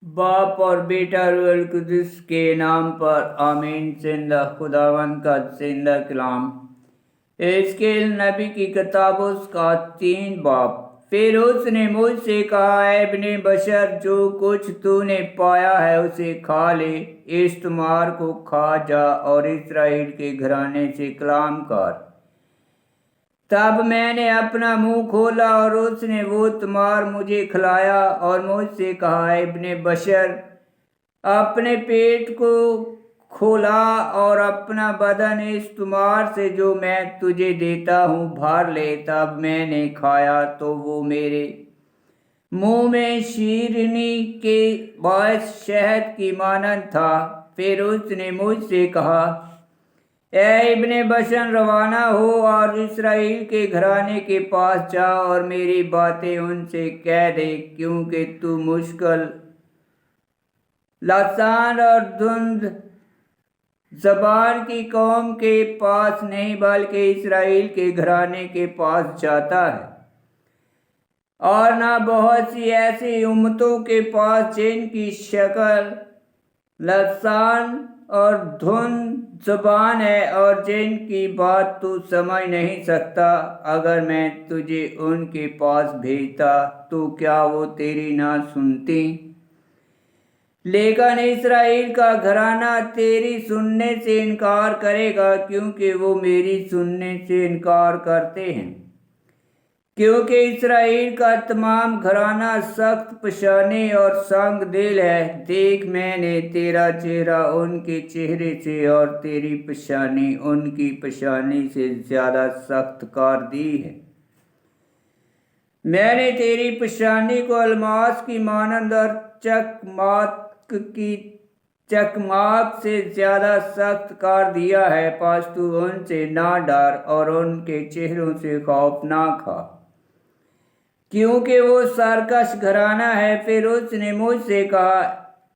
बाप और बेटा रूहुल कुद्दुस के नाम पर आमीन। जिंदा खुदावंद का जिंदा कलाम। एस्केल नबी की किताब उसका 3 बाब। फिर उसने मुझसे कहा, ऐ इब्ने बशर, जो कुछ तूने पाया है उसे खा ले, इस तुम्हार को खा जा और इसराइल के घराने से कलाम कर। तब मैंने अपना मुंह खोला और उसने वो तुम्हार मुझे खिलाया और मुझसे कहा, इब्ने बशर, अपने पेट को खोला और अपना बदन इस तुम्हार से जो मैं तुझे देता हूँ भर ले। तब मैंने खाया तो वो मेरे मुंह में शीरनी के बायस शहद की मानंद था। फिर उसने मुझसे कहा, ऐ इब्ने बशर, रवाना हो और इसराइल के घराने के पास जा और मेरी बातें उनसे कह दे, क्योंकि तू मुश्किल लसान और धुंध जबान की कौम के पास नहीं बल्कि इसराइल के घराने के पास जाता है, और ना बहुत सी ऐसी उम्मतों के पास जिनकी शक्ल लसान और धुंध जुबान है और जिनकी बात तू समझ नहीं सकता। अगर मैं तुझे उनके पास भेजता तो क्या वो तेरी ना सुनती? लेकिन इसराइल का घराना तेरी सुनने से इनकार करेगा, क्योंकि वो मेरी सुनने से इनकार करते हैं। क्योंकि इसराइल का तमाम घराना सख्त पशानी और संग दिल है। देख, मैंने तेरा चेहरा उनके चेहरे से और तेरी पशानी उनकी पशानी से ज्यादा सख्त कर दी है। मैंने तेरी पशानी को अलमास की मानंद और चकमाक से ज्यादा सख्त कर दिया है। पास तू उनसे ना डर और उनके चेहरों से खौफ ना खा, क्योंकि वो सरकश घराना है। फिर उसने मुझसे कहा,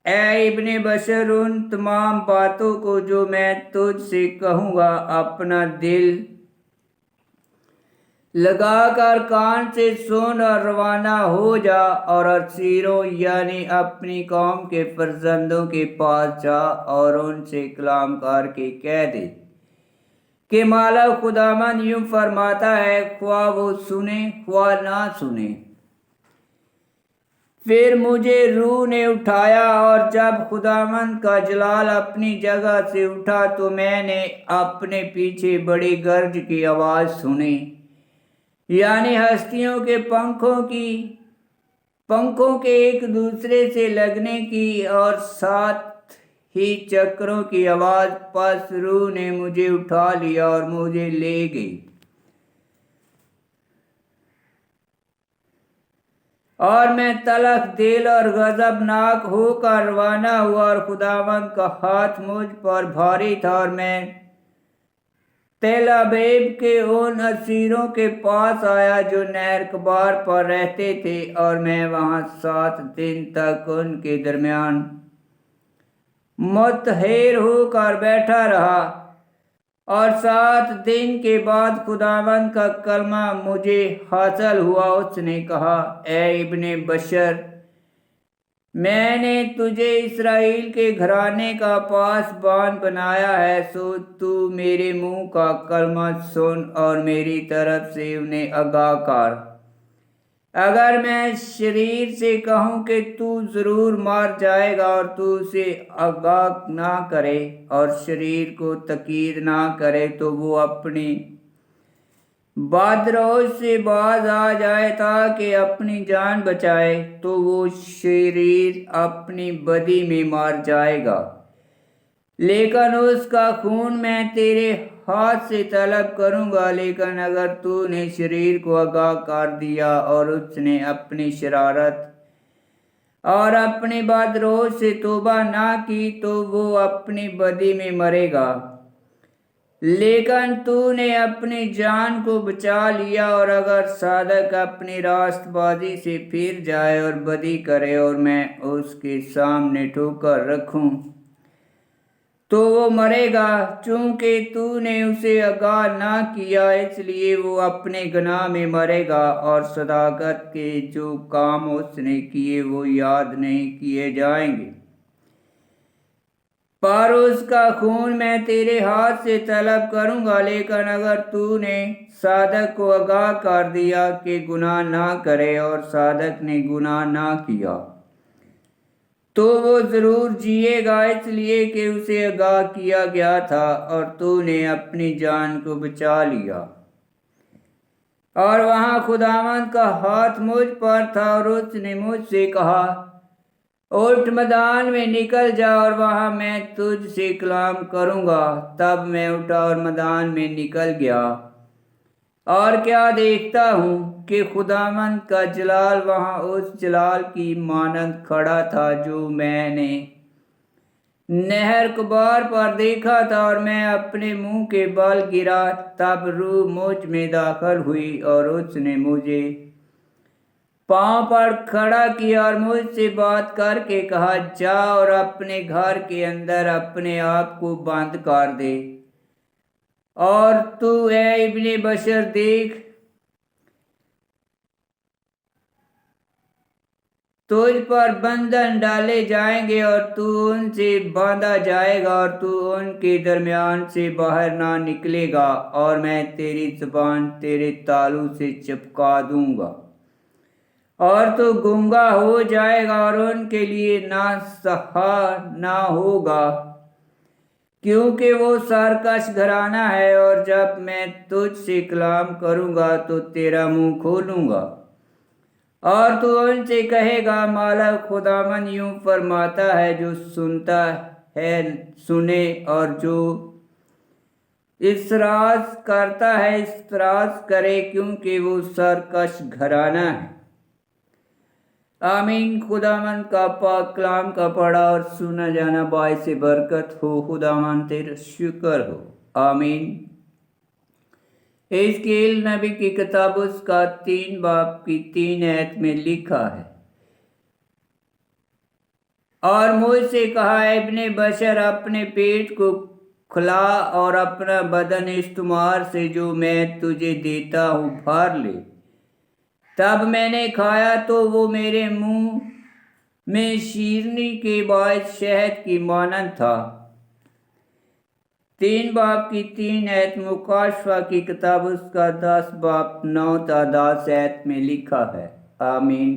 ऐ इब्ने बशर, उन तमाम बातों को जो मैं तुझसे कहूँगा अपना दिल लगाकर कान से सुन और रवाना हो जा और असीरों यानी अपनी कौम के फर्जंदों के पास जा और उनसे कलाम करके कह दे कि माला खुदामंद यूं फरमाता है, ख्वाह वो सुने ख्वाह ना सुने। फिर मुझे रूह ने उठाया और जब खुदावंद का जलाल अपनी जगह से उठा तो मैंने अपने पीछे बड़ी गर्ज की आवाज सुनी, यानी हस्तियों के पंखों के एक दूसरे से लगने की और साथ ही चक्रों की आवाज। पस रूह ने मुझे उठा लिया और मुझे ले गई और मैं तलख दिल और गजबनाक होकर रवाना हुआ और खुदावंद का हाथ मुझ पर भारी था और मैं तेल अबीब के उन असीरों के पास आया जो नहर कबार पर रहते थे, और मैं वहां 7 दिन तक उनके दरमियान मुतहर होकर बैठा रहा। और 7 दिन के बाद खुदावंद का कलमा मुझे हासिल हुआ। उसने कहा, ऐ इब्ने बशर, मैंने तुझे इसराइल के घराने का पासबान बनाया है, सो तू मेरे मुंह का कलमा सुन और मेरी तरफ से उन्हें आगाह कर। अगर मैं शरीर से कहूं कि तू जरूर मार जाएगा और तू उसे आगाह ना करे और शरीर को तकीद ना करे, तो वो अपनी बादरोज से बाज आ जाए ताकि अपनी जान बचाए, तो वो शरीर अपनी बदी में मार जाएगा। लेकिन उसका खून मैं तेरे हाथ से तलब करूंगा। लेकिन अगर तूने शरीर को आगाह कर दिया और उसने अपनी शरारत और अपनी बदरोज से तौबा ना की, तो वो अपनी बदी में मरेगा। लेकिन तूने अपनी जान को बचा लिया, और अगर सादक अपनी रास्तबाजी से फिर जाए और बदी करे और मैं उसके सामने ठोकर रखूं, تو وہ مرے گا، چونکہ تو نے اسے آگاہ نہ کیا، اس لیے وہ اپنے گناہ میں مرے گا، اور صداقت کے جو کام اس نے کیے وہ یاد نہیں کیے جائیں گے۔ پر اس کا خون میں تیرے ہاتھ سے طلب کروں گا، لیکن اگر تو نے صادق کو آگاہ کر دیا کہ گناہ نہ کرے اور صادق نے گناہ نہ کیا، تو وہ ضرور جیے گا، اس لیے کہ اسے آگاہ کیا گیا تھا، اور تو نے اپنی جان کو بچا لیا۔ اور وہاں خداوند کا ہاتھ مجھ پر تھا، اور اس نے مجھ سے کہا، اٹھ میدان میں نکل جا، اور وہاں میں تجھ سے کلام کروں گا۔ تب میں اٹھا اور میدان میں نکل گیا، اور کیا دیکھتا ہوں کہ خداوند کا جلال وہاں اس جلال کی مانند کھڑا تھا جو میں نے نہر کبار پر دیکھا تھا، اور میں اپنے منہ کے بل گرا۔ تب روح مجھ میں داخل ہوئی، اور اس نے مجھے پاؤں پر کھڑا کیا اور مجھ سے بات کر کے کہا، جا اور اپنے گھر کے اندر اپنے آپ کو بند کر دے، اور تو اے ابن بشر دیکھ، تجھ پر بندھن ڈالے جائیں گے، اور تو ان سے باندھا جائے گا، اور تو ان کے درمیان سے باہر نہ نکلے گا، اور میں تیری زبان تیرے تالو سے چپکا دوں گا، اور تو گونگا ہو جائے گا، اور ان کے لیے نہ سہا نہ ہوگا، کیونکہ وہ سرکش گھرانہ ہے۔ اور جب میں تجھ سے کلام کروں گا تو تیرا منہ کھولوں گا، اور تو ان سے کہے گا، مالک خداوند یوں فرماتا ہے، جو سنتا ہے سنے، اور جو اعتراض کرتا ہے اعتراض کرے، کیونکہ وہ سرکش گھرانہ ہے۔ آمین۔ خداوند کا پاک کلام کا پڑھا اور سنا جانا باعث برکت ہو۔ خداوند تیرا شکر ہو۔ آمین۔ حزقیل نبی کی کتاب اس کا 3 باب کی 3 آیت میں لکھا ہے، اور مجھ سے کہا، ابن بشر، اپنے پیٹ کو کھلا اور اپنا بدن استعمار سے جو میں تجھے دیتا ہوں بھر لے۔ تب میں نے کھایا تو وہ میرے منہ میں شیرنی کے باعث شہد کی مانند تھا۔ 3 باب کی 3 آیت مکاشفہ کی کتاب اس کا 10 باب 9 تا 10 آیت میں لکھا ہے۔ آمین۔